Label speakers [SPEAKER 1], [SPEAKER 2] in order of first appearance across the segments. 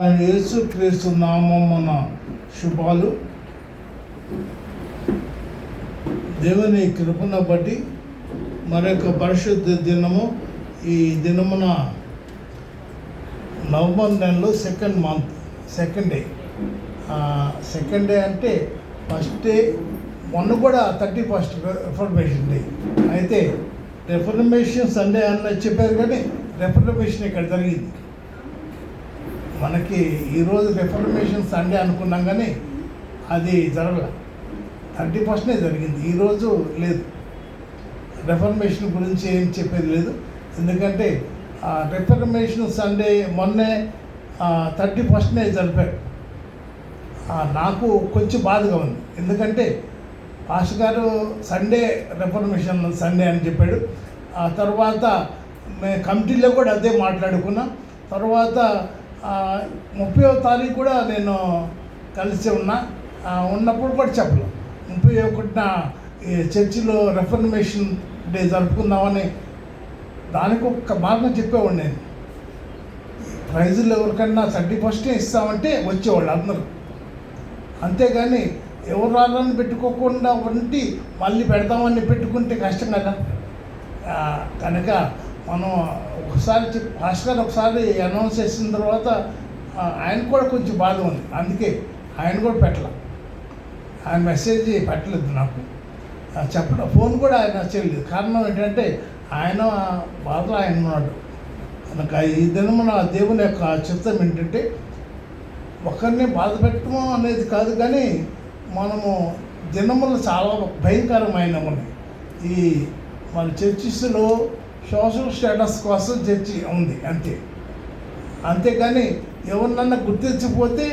[SPEAKER 1] ఆయన యేసుక్రీస్తు నామమున శుభాలు. దేవుని కృపను బట్టి మరొక పరిశుద్ధ దినము. ఈ దినమున నవంబర్ నెలలో సెకండ్ డే అంటే ఫస్ట్ డే. మొన్న కూడా 31st రిఫర్మేషన్ డే. అయితే రిఫర్మేషన్ సండే అన్న చెప్పారు, కానీ రిఫర్మేషన్ ఇక్కడ జరిగింది. మనకి ఈరోజు రిఫర్మేషన్ సండే అనుకున్నాం, కానీ అది జరగలేదు. 31st జరిగింది. ఈరోజు లేదు. రిఫర్మేషన్ గురించి ఏం చెప్పేది లేదు. ఎందుకంటే రిఫర్మేషన్ సండే మొన్నే 31st జరిపారు. నాకు కొంచెం బాధగా ఉంది. ఎందుకంటే పాస్టర్ గారు సండే రిఫర్మేషన్ సండే అని చెప్పాడు. ఆ తర్వాత మేము కమిటీలో కూడా అదే మాట్లాడుకున్నాం. తర్వాత 30వ తారీఖు కూడా నేను కలిసి ఉన్నప్పుడు కూడా చెప్పలేం. 31న చర్చిలో రిఫర్మేషన్ డే జరుపుకుందామని దానికి ఒక మార్గం చెప్పేవాడు. నేను ప్రైజులు ఎవరికన్నా 31st ఇస్తామంటే వచ్చేవాళ్ళు అందరూ. అంతేగాని ఎవరు రాళ్ళని పెట్టుకోకుండా ఉండి మళ్ళీ పెడతామని పెట్టుకుంటే కష్టం కదా. కనుక మనం ఒకసారి పాస్టర్ గారు ఒకసారి అనౌన్స్ చేసిన తర్వాత ఆయన కూడా కొంచెం బాధ ఉంది. అందుకే ఆయన కూడా ఆయన మెసేజ్ పెట్టలేదు నాకు చెప్పడం. ఫోన్ కూడా ఆయన చేయలేదు. కారణం ఏంటంటే ఆయన బాధలో ఆయన ఉన్నాడు. కనుక ఈ దినమున దేవుని యొక్క చిత్తం ఏంటంటే ఒకరిని బాధ పెట్టడం అనేది కాదు, కానీ మనము దినములు చాలా భయంకరమైనవి ఉన్నాయి. ఈ మన చర్చిస్లో సోషల్ స్టేటస్ కోసం చర్చి ఉంది అంతేగాని ఎవరినన్నా గుర్తించకపోతే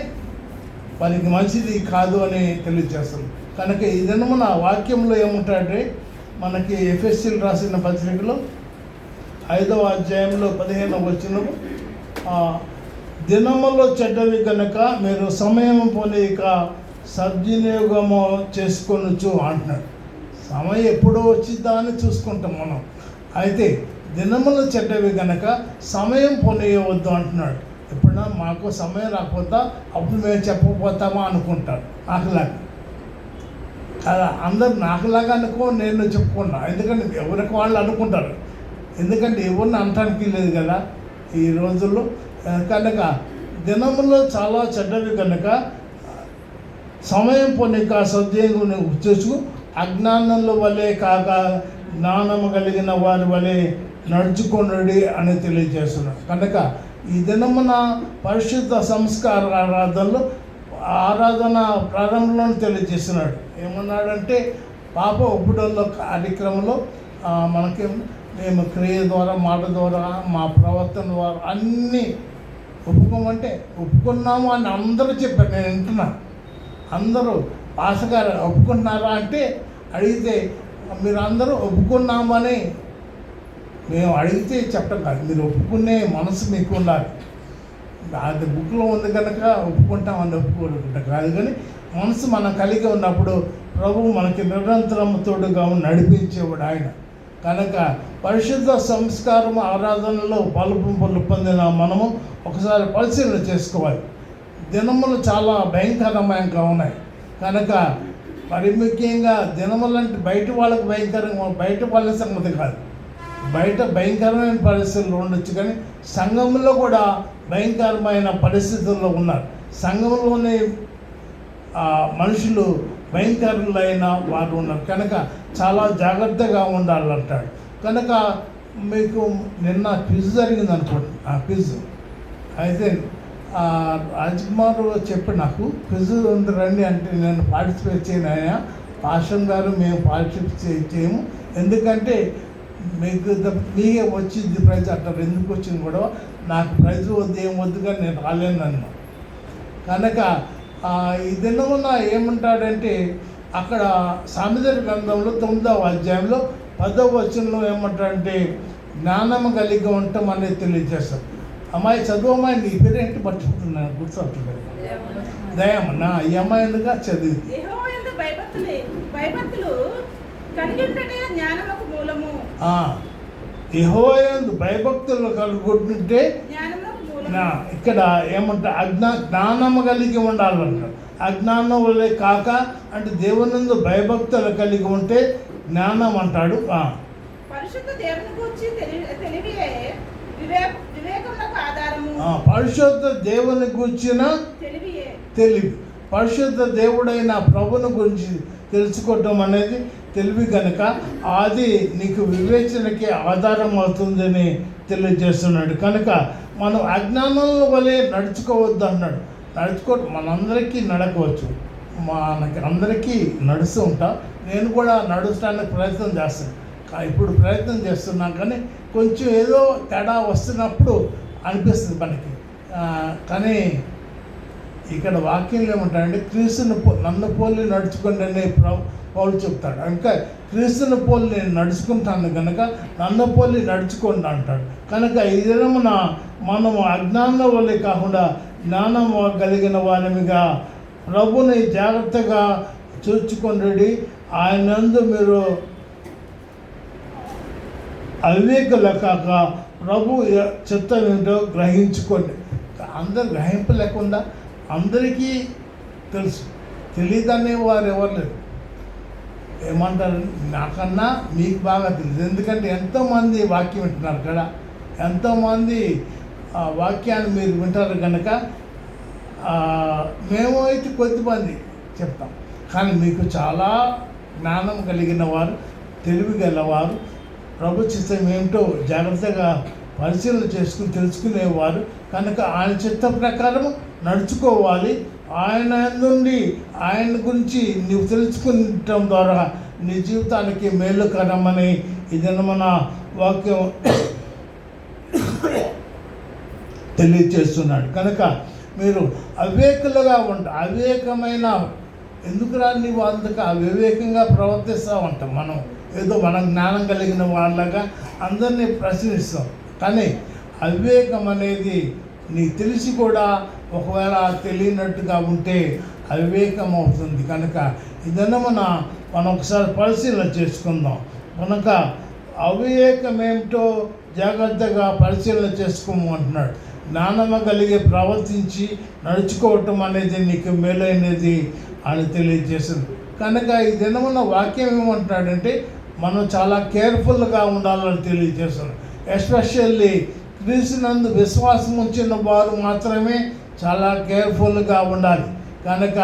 [SPEAKER 1] వారికి మంచిది కాదు అని తెలియజేస్తారు. కనుక ఈ దినమున వాక్యంలో ఏముంటాడంటే మనకి ఎఫెసీలు రాసిన పత్రికలో 5వ అధ్యాయంలో 15వ వచనం, దినములో చెడ్డవి కనుక మీరు సమయం పోనీక సద్వినియోగము చేసుకొనొచ్చు అంటున్నాడు. సమయం ఎప్పుడో వచ్చిద్దా అని చూసుకుంటాం మనం. అయితే దినములు చెడ్డవి కనుక సమయం పోనీయవద్దు అంటున్నాడు. ఎప్పుడన్నా మాకు సమయం రాకపోతా అప్పుడు మేము చెప్పకపోతామా అనుకుంటారు. నాకులాగా కదా, అందరు నాకులాగా అనుకో, నేను చెప్పుకున్నా. ఎందుకంటే ఎవరికి వాళ్ళు అనుకుంటారు. ఎందుకంటే ఎవరిని అనటానికి లేదు కదా ఈ రోజుల్లో. కనుక దినములో చాలా చెడ్డవి కనుక సమయం పొనిక సద్వినియోగం చేసుకు అజ్ఞానంలో వలె కాక జ్ఞానము కలిగిన వారి వలె నడుచుకొనుడి అని తెలియజేస్తున్నాడు. కనుక ఈ దినమున పరిశుద్ధ సంస్కార ఆరాధన ప్రారంభంలో తెలియజేస్తున్నాడు. ఏమన్నాడంటే పాప ఒప్పుడల్లో కార్యక్రమంలో మనకి మేము క్రియ ద్వారా, మాట ద్వారా, మా ప్రవర్తన ద్వారా అన్నీ ఒప్పుకోమంటే ఒప్పుకున్నాము అని అందరూ చెప్పారు. నేను వింటున్నా. అందరూ పాస్టర్ గారు ఒప్పుకుంటున్నారా అంటే అడిగితే మీరు అందరూ ఒప్పుకున్నామని మేము అడిగితే చెప్పడం కాదు. మీరు ఒప్పుకునే మనసు మీకు ఉండాలి. అది బుక్లో ఉంది కనుక ఒప్పుకుంటామని ఒప్పుకోకుండా కాదు, కానీ మనసు మనం కలిగి ఉన్నప్పుడు ప్రభువు మనకి నిరంతరం తోడుగా నడిపించేవాడు ఆయన. కనుక పరిశుద్ధ సంస్కారం ఆరాధనలో పాలు పొందిన మనము ఒకసారి పరిశీలన చేసుకోవాలి. దినములు చాలా భయంకరమైనగా ఉన్నాయి. కనుక మరి ముఖ్యంగా దినములంటే బయట వాళ్ళకి భయంకరంగా, బయట వాళ్ళ సంగతి కాదు, బయట భయంకరమైన పరిస్థితుల్లో ఉండొచ్చు, కానీ సంఘంలో కూడా భయంకరమైన పరిస్థితుల్లో ఉన్నారు. సంఘంలోనే మనుషులు భయంకరులైన వారు ఉన్నారు. కనుక చాలా జాగ్రత్తగా ఉండాలంటాడు. కనుక మీకు నిన్న క్విజ్ జరిగింది అనుకోండి. ఆ క్విజ్ అయితే రాజ్కుమార్ చెప్పి నాకు క్విజ్ ఉంది రండి అంటే నేను పార్టిసిపేట్ చేయను. ఆయన పాషన్ గారు మేము పార్టిసిపేట్ చేయము, ఎందుకంటే మీకే వచ్చింది ప్రైజ్ అంటారు. ఎందుకు వచ్చింది కూడా నాకు ప్రైజ్ వద్దు, ఏం వద్దు, కానీ నేను రాలేను అన్నా. కనుక ఈ దినమున ఏమంటాడంటే అక్కడ సామెతల గ్రంథంలో 9వ అధ్యాయంలో 10వ వచనంలో ఏమంటాడంటే జ్ఞానము కలిగి ఉండటం అనేది తెలియజేస్తారు. అమ్మాయి చదువమ్మాయి, నీ పేరేంటి పట్టుకుంటున్నాను గుర్తుపట్టున్నాను. దయమ్మా ఈ అమ్మాయి ఎందుకు చదివింది. యెహోవా యందు భయభక్తులు కలుగుతుంటే ఇక్కడ ఏమంటే జ్ఞానము కలిగి ఉండాలంటారు. అజ్ఞానం వల్లే కాక అంటే దేవునందు భయభక్తులు కలిగి ఉంటే జ్ఞానం అంటాడు.
[SPEAKER 2] పరిశుద్ధ దేవుని గురించి తెలివియే వివేకమునకు ఆధారము.
[SPEAKER 1] పరిశుద్ధ దేవుని గురించిన తెలివి, పరిశుద్ధ దేవుడైన ప్రభుని గురించి తెలుసుకోవటం అనేది తెలివి కనుక అది నీకు వివేచనకి ఆధారం అవుతుందని తెలియజేస్తున్నాడు. కనుక మనం అజ్ఞానం వలె నడుచుకోవద్దు అన్నాడు. మనందరికీ నడకవచ్చు, మనకి అందరికీ నడుస్తూ ఉంటాం. నేను కూడా నడుస్తానికి ప్రయత్నం చేస్తాను. ఇప్పుడు ప్రయత్నం చేస్తున్నాం కానీ కొంచెం ఏదో తేడా వస్తున్నప్పుడు అనిపిస్తుంది మనకి. కానీ ఇక్కడ వాక్యంలో ఏమంటాడంటే క్రీస్తుని నన్ను పోలి నడుచుకోండి అనే పౌలు చెప్తాడు. ఇంకా క్రీస్తుని పోలి నేను నడుచుకుంటాను కనుక నన్ను పోలి నడుచుకోండి అంటాడు. కనుక ఈ దినమున మనము అజ్ఞానం వల్లే కాకుండా జ్ఞానం కలిగిన వారిగా ప్రభుని జాగ్రత్తగా చూచుకొండి. ఆయనందు మీరు అవివేకులు కాక ప్రభు చిత్తం ఏంటో గ్రహించుకోండి. అందరు గ్రహింపు లేకుండా అందరికీ తెలుసు, తెలియదనే వారు ఎవరు లేరు. ఏమంటారు, నాకన్నా మీకు బాగా తెలుసు. ఎందుకంటే ఎంతోమంది వాక్యం వింటున్నారు కదా, ఎంతోమంది వాక్యాన్ని మీరు వింటారు కనుక మేము అయితే కొద్దిమంది చెప్తాం. కానీ మీకు చాలా జ్ఞానం కలిగిన వారు, తెలివి గలవారు, ప్రభు చిత్తం ఏమిటో జాగ్రత్తగా పరిశీలన చేసుకుని తెలుసుకునేవారు కనుక ఆయన చిత్త ప్రకారం నడుచుకోవాలి. ఆయన నుండి ఆయన గురించి నీవు తెలుసుకుంటం ద్వారా నీ జీవితానికి మేలుకరమని ఇది మన వాక్యం తెలియజేస్తున్నాడు. కనుక మీరు అవివేకులుగా అవివేకమైన ఎందుకురా నీవు అందుకు అవివేకంగా ప్రవర్తిస్తూ ఉంటాం. మనం ఏదో మనం జ్ఞానం కలిగిన వాళ్ళగా అందరినీ ప్రశ్నిస్తాం. కానీ అవివేకం అనేది నీకు తెలిసి కూడా ఒకవేళ తెలియనట్టుగా ఉంటే అవివేకం అవుతుంది. కనుక ఇదన్న మనం ఒకసారి పరిశీలన చేసుకుందాం. కనుక అవివేకం ఏమిటో జాగ్రత్తగా పరిశీలన చేసుకోమంటున్నాడు. జ్ఞానము కలిగి ప్రవర్తించి నడుచుకోవటం అనేది నీకు మేలైనది అని తెలియజేసింది. కనుక ఈ దినమున వాక్యం ఏమంటున్నాడంటే మనం చాలా కేర్ఫుల్గా ఉండాలని తెలియజేస్తున్నాడు. ఎస్పెషల్లీ క్రీస్తునందు విశ్వాసం ఉంచిన వారు మాత్రమే చాలా కేర్ఫుల్గా ఉండాలి. కనుక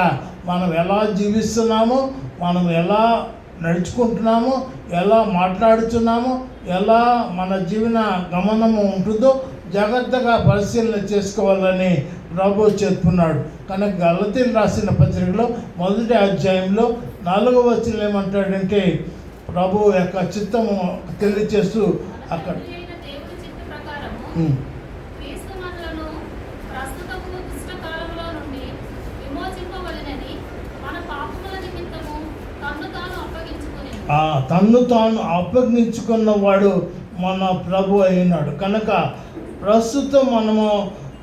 [SPEAKER 1] మనం ఎలా జీవిస్తున్నామో, మనం ఎలా నడుచుకుంటున్నామో, ఎలా మాట్లాడుతున్నామో, ఎలా మన జీవన గమనము ఉంటుందో జాగ్రత్తగా పరిశీలన చేసుకోవాలని ప్రభు చెప్తున్నాడు. కనుక గలతీయులకు రాసిన పత్రికలో 1వ అధ్యాయంలో 4వ వచనం ఏమంటాడంటే ప్రభు యొక్క చిత్తము తెలియచేస్తూ అక్కడ తన్ను తాను అప్పగించుకున్నవాడు మన ప్రభు అయినాడు. కనుక ప్రస్తుతం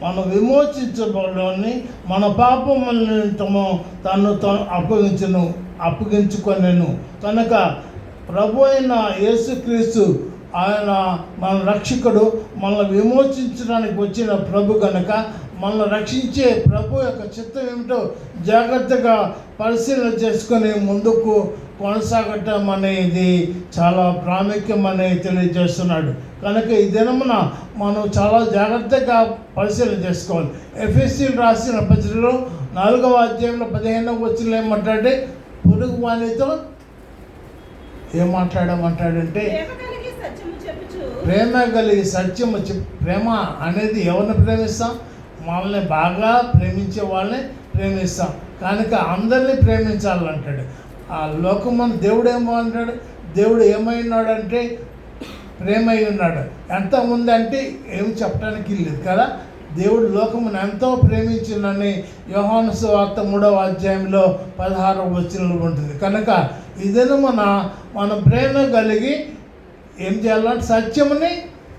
[SPEAKER 1] మనం విమోచించబడని మన పాపములను తను అప్పగించుకొనెను. కనుక ప్రభు అయిన యేసుక్రీస్తు ఆయన మన రక్షకుడు, మనల్ని విమోచించడానికి వచ్చిన ప్రభు కనుక మనల్ని రక్షించే ప్రభు యొక్క చిత్తం ఏమిటో జాగ్రత్తగా పరిశీలన చేసుకొని ముందుకు కొనసాగటం అనేది చాలా ప్రాముఖ్యమని తెలియజేస్తున్నాడు. కనుక ఈ దినమున మనం చాలా జాగ్రత్తగా పరిశీలన చేసుకోవాలి. ఎఫెసీయులకు రాసిన పత్రికలో 4వ అధ్యాయంలో 15వ వచనంలో ఏమంటాడంటే పొరుగు వానితో ఏం మాట్లాడమంటాడంటే ప్రేమ కలిగి సత్యము ప్రేమ అనేది ఎవరిని ప్రేమిస్తాం? మనల్ని బాగా ప్రేమించే వాళ్ళని ప్రేమిస్తాం. కనుక అందరినీ ప్రేమించాలంటాడు. ఆ లోకం దేవుడు ఏమో అంటాడు, దేవుడు ఏమైనాడంటే ప్రేమ అయి ఉన్నాడు. ఎంత ఉందంటే ఏమి చెప్పడానికి లేదు కదా. దేవుడు లోకమును ఎంతో ప్రేమించిందని యోహాను సువార్త 3వ అధ్యాయంలో 16వ వచనంలో ఉంటుంది. కనుక ఇదేనా మన ప్రేమ కలిగి ఏం చేయాలంటే సత్యముని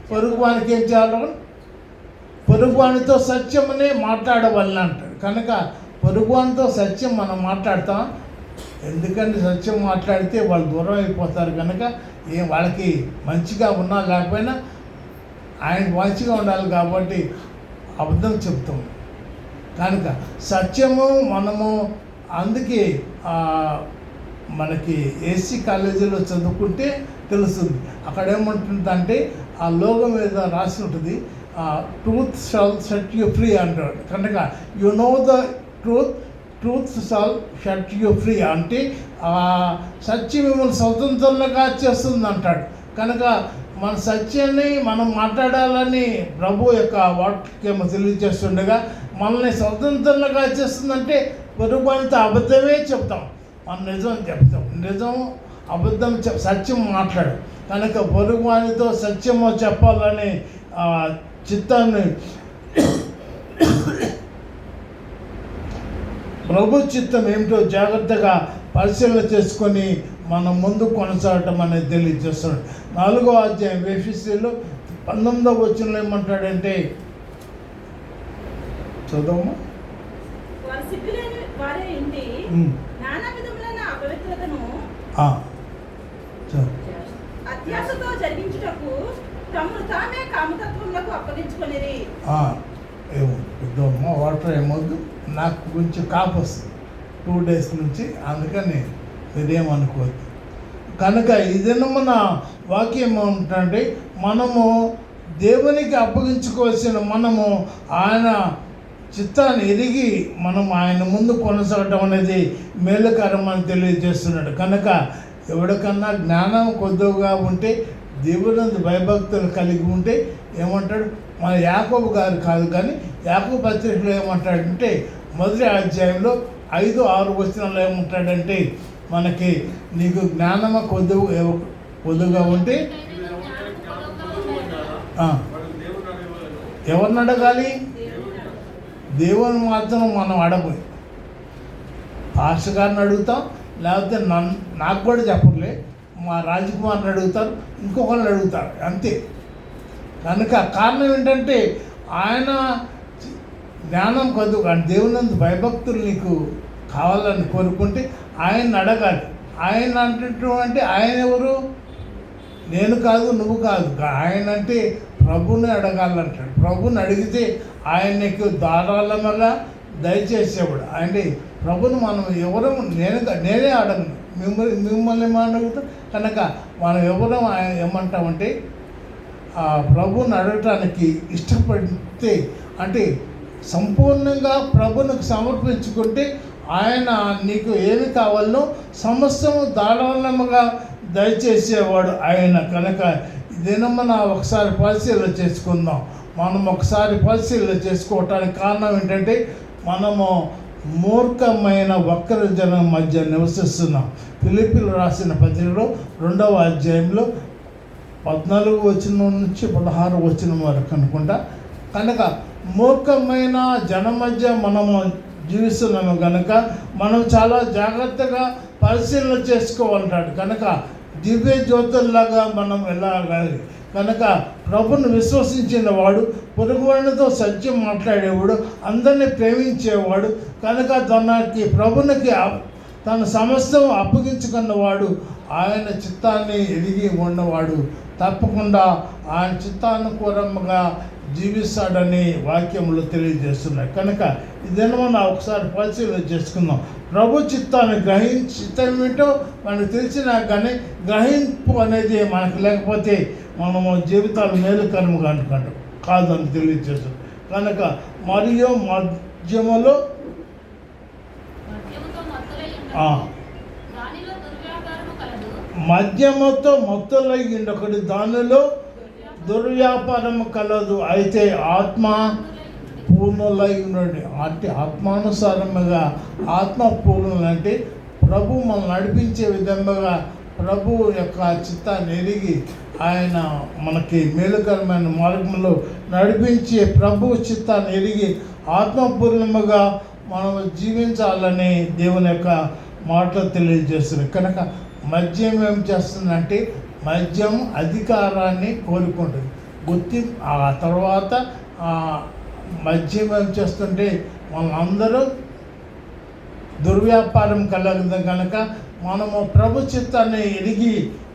[SPEAKER 1] పొరుగువానికి ఏం చేయాలి? పొరుగువానితో సత్యముని మాట్లాడవలన అంటాడు. కనుక పొరుగువానితో సత్యం మనం మాట్లాడతాం. ఎందుకంటే సత్యం మాట్లాడితే వాళ్ళు దూరం అయిపోతారు. కనుక వాళ్ళకి మంచిగా ఉన్నా లేకపోయినా ఆయనకు మంచిగా ఉండాలి. కాబట్టి అబద్ధం చెప్తాం. కనుక సత్యము మనము అందుకే మనకి ఏసీ కాలేజీలో చదువుకుంటే తెలుస్తుంది. అక్కడ ఏముంటుందంటే ఆ లోగో మీద రాసి ఉంటుంది, truth shall set you free అంటాడు. కనుక you know the truth shall set you free అంటే సత్యం మిమ్మల్ని స్వతంత్రంగా చేస్తుంది అంటాడు. కనుక మన సత్యాన్ని మనం మాట్లాడాలని ప్రభు యొక్క వాక్యము తెలియజేస్తుండగా మనల్ని స్వతంత్రంగా చేస్తుందంటే పొరుగుబానితో అబద్ధమే చెప్తాం, మనం నిజం చెప్తాం. నిజం అబద్ధం సత్యం మాట్లాడు. కనుక పొరుగుబానితో సత్యము చెప్పాలని చిత్తాన్ని ప్రభు చిత్తం ఏమిటో జాగ్రత్తగా పరిశీలన చేసుకొని మనం ముందు కొనసాగటం అనేది తెలియజేస్తున్నాడు. 4వ అధ్యాయం ఎఫెసీయులు 19వ వచనంలో ఏమంటాడంటే, చదవము.
[SPEAKER 2] వారు సిగ్గులేని వారే ఇంటి నానా విధములైన అపవిత్రతను అత్యాశతో జరిగించుటకు తమను తామే కామతత్వములకు అప్పగించుకొనిరి.
[SPEAKER 1] ఏమో వాటర్ ఏమొద్దు, నాకు కొంచెం కాపు వస్తుంది 2 days నుంచి, అందుకని మీరేమనుకోవద్దు. కనుక ఇదేనా మన వాక్యం ఏమంటే, మనము దేవునికి అప్పగించుకోవాల్సిన మనము ఆయన చిత్తాన్ని ఎరిగి మనం ఆయన ముందు కొనసాగటం అనేది మేలుకరం అని తెలియజేస్తున్నాడు. కనుక ఎవరికన్నా జ్ఞానం కొద్దిగా ఉంటే, దేవుని భయభక్తులు కలిగి ఉంటే ఏమంటాడు, మన యాకోబు గారు కాదు కానీ యాకోబు పత్రికలో ఏమంటాడంటే, 1వ అధ్యాయంలో 5-6 వచనాల్లో ఏమంటాడంటే, మనకి నీకు జ్ఞానము కొద్దిగా ఉంటే ఎవరిని అడగాలి? దేవుని మాత్రం మనం అడగదు. పాస్టర్ గారిని అడుగుతాం, లేకపోతే నాకు కూడా చెప్పలే, మా రాజకుమార్ని అడుగుతారు, ఇంకొకరిని అడుగుతారు, అంతే. కనుక కారణం ఏంటంటే ఆయన జ్ఞానం కొద్దిగా దేవుని భయభక్తులు నీకు కావాలని కోరుకుంటే ఆయన్ని అడగాలి. ఆయన అంటే ఆయన ఎవరు? నేను కాదు, నువ్వు కాదు. ఆయన అంటే ప్రభుని అడగాలంటాడు. ప్రభుని అడిగితే ఆయన నీకు ధారాళముగా దయచేసేవాడు. అంటే ప్రభుని మనం ఎవరు నేనే అడగను, మిమ్మల్ని అడుగుతాం. కనుక మనం ఎవరు ఏమంటామంటే ప్రభుని అడగటానికి ఇష్టపడితే, అంటే సంపూర్ణంగా ప్రభునికి సమర్పించుకుంటే ఆయన నీకు ఏమి కావాలో సమస్తము ధారాళముగా దయచేసేవాడు ఆయన. కనుక ఇదేనా మనం ఒకసారి పరిశీలన చేసుకుందాం. మనం ఒకసారి పరిశీలన చేసుకోవటానికి కారణం ఏంటంటే, మనము మూర్ఖమైన వక్ర జనం మధ్య నివసిస్తున్నాం. ఫిలిప్పీలు రాసిన పత్రికలో 2వ అధ్యాయంలో 14 వచనం నుంచి 16 వచనం వరకు అనుకుంటా. కనుక మూర్ఖమైన జనం మధ్య మనము జీవిస్తున్నాము. కనుక మనం చాలా జాగ్రత్తగా పరిశీలన చేసుకోవాలంటాడు. కనుక దివ్య జ్యోతుల్లాగా మనం వెళ్ళాలి. కనుక ప్రభుని విశ్వసించిన వాడు, పొరుగువాడితో సత్యం మాట్లాడేవాడు, అందరినీ ప్రేమించేవాడు, కనుక ప్రభునికి తన సమస్తం అప్పగించుకున్నవాడు, ఆయన చిత్తాన్ని ఎరిగి ఉన్నవాడు తప్పకుండా ఆయన చిత్తానుకూలంగా జీవిస్తాడని వాక్యములు తెలియజేస్తున్నాయి. కనుక ఇదేనా మనం ఒకసారి పరిశీలన చేసుకుందాం. ప్రభు చిత్తాన్ని చిత్తం ఏంటో మనకు తెలిసినా కానీ గ్రహింపు అనేది మనకు లేకపోతే మనము జీవితాలు మేలుకరముగా అనుకుంటాం కాదని తెలియజేస్తాం. కనుక మరియు మధ్యములో మద్యముతో మత్తులై ఒకటి, దానిలో దుర్వ్యాపారము కలదు. అయితే ఆత్మ పూర్ణులై ఉండండి. అంటే ఆత్మానుసారముగా ఆత్మ పూర్ణులు అంటే ప్రభు మనం నడిపించే విధంగా ప్రభు యొక్క చిత్తాన్ని ఎరిగి ఆయన మనకి మేలుకరమైన మార్గంలో నడిపించే ప్రభు చిత్తాన్ని ఎరిగి ఆత్మపూర్ణముగా మనం జీవించాలని దేవుని యొక్క మాటలు తెలియజేస్తున్నాయి. కనుక మద్యం ఏం చేస్తుందంటే, మద్యం అధికారాన్ని కోరుకుంటుంది. ఆ తర్వాత మద్యం ఏం చేస్తుంటే మనందరూ దుర్వ్యాపారం కలగదు. కనుక మనము ప్రభు చిత్తాన్ని ఎరిగి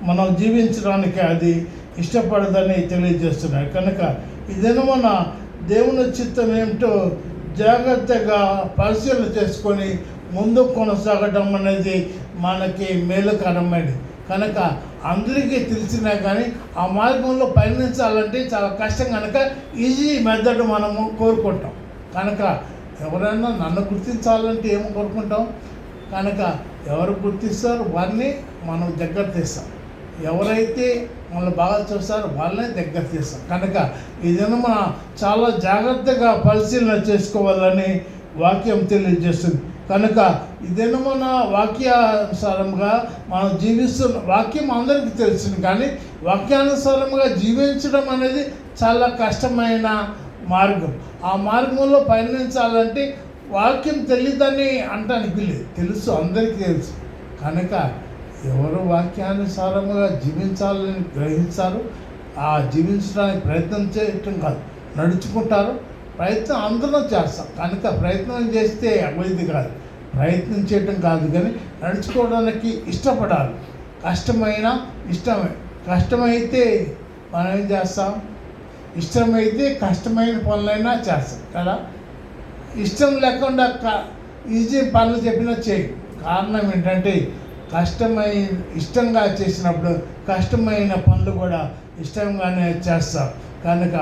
[SPEAKER 1] మనం జీవించడానికి అది ఇష్టపడదని తెలియజేస్తున్నాయి. కనుక ఇదేనా మన దేవుని చిత్తం ఏమిటో జాగ్రత్తగా పరిశీలన చేసుకొని ముందుకు కొనసాగడం అనేది మనకి మేలుకరమైనది. కనుక అందరికీ తెలిసినా కానీ ఆ మార్గంలో పయనించాలంటే చాలా కష్టం. కనుక ఈజీ మెథడ్ మనము కోరుకుంటాం. కనుక ఎవరైనా నన్ను గుర్తించాలంటే ఏమో కోరుకుంటాం. కనుక ఎవరు గుర్తిస్తారో వారిని మనం దగ్గర తీస్తాం, ఎవరైతే మనల్ని బాగా చూస్తారో వాళ్ళని దగ్గర తీస్తాం. కనుక ఇదేమో మనం చాలా జాగ్రత్తగా పరిశీలన చేసుకోవాలని వాక్యం తెలియజేస్తుంది. కనుక ఇదేమో మన వాక్యానుసారంగా మనం జీవిస్తున్న వాక్యం అందరికీ తెలుస్తుంది, కానీ వాక్యానుసారంగా జీవించడం అనేది చాలా కష్టమైన మార్గం. ఆ మార్గంలో పయనించాలంటే వాక్యం తెలియదని అంటానికి లేదు, తెలుసు, అందరికీ తెలుసు. కనుక ఎవరు వాక్యానుసారంగా జీవించాలని గ్రహించారు, ఆ జీవించడానికి ప్రయత్నం చేయటం కాదు, నడుచుకుంటారు. ప్రయత్నం అందరం చేస్తాం. కనుక ప్రయత్నం చేస్తే అభివృద్ధి కాదు, ప్రయత్నం చేయటం కాదు, కానీ నడుచుకోవడానికి ఇష్టపడాలి. కష్టమైన ఇష్టమే, కష్టమైతే మనం ఏం చేస్తాం, ఇష్టమైతే కష్టమైన పనులైనా చేస్తాం కదా. ఇష్టం లేకుండా ఈజీ పనులు చెప్పినా చేయి. కారణం ఏంటంటే ఇష్టంగా చేసినప్పుడు కష్టమైన పనులు కూడా ఇష్టంగానే చేస్తాం. కనుక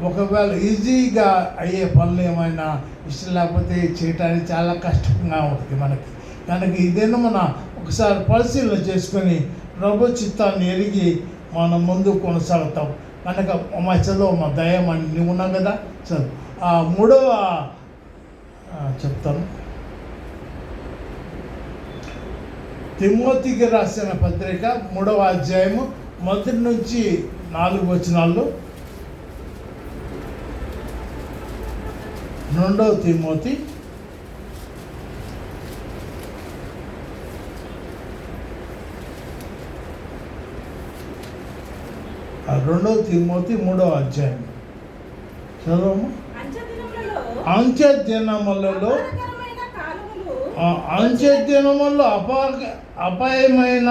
[SPEAKER 1] ఒకవేళ ఈజీగా అయ్యే పనులు ఏమైనా ఇష్టం లేకపోతే చేయటానికి చాలా కష్టంగా ఉంటుంది మనకి. కనుక ఇదేనా మనం ఒకసారి పరిశీలన చేసుకొని ప్రభు చిత్తాన్ని ఎరిగి మనం ముందుకు కొనసాగుతాం. కనుక మా చదువు మా దయం అని నువ్వు ఉన్నావు కదా, చదువు. ఆ మూడవ చెప్తాను, తిమోతికి రాసిన పత్రిక 3వ అధ్యాయము 1 నుంచి 4 వచనాలు. 2వ తిమోతి 3వ అధ్యాయం చదవము. అంచె దినములలో అపాయమైన